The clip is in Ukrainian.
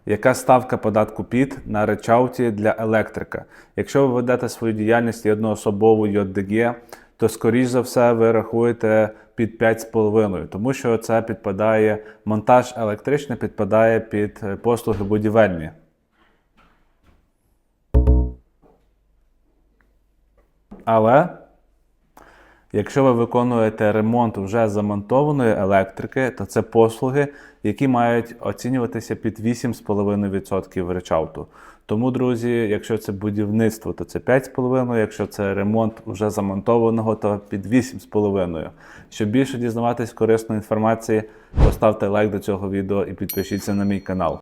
Яка ставка податку ПІТ на речауті для електрика? Якщо ви ведете свою діяльність одноособову ЙОДГ, то, скоріш за все, ви рахуєте під 5,5, тому що це підпадає, монтаж електричний підпадає під послуги будівельні. Але якщо ви виконуєте ремонт вже замонтованої електрики, то це послуги, які мають оцінюватися під 8,5% речауту. Тому, друзі, якщо це будівництво, то це 5,5%, якщо це ремонт вже замонтованого, то під 8,5%. Щоб більше дізнаватись корисної інформації, поставте лайк до цього відео і підпишіться на мій канал.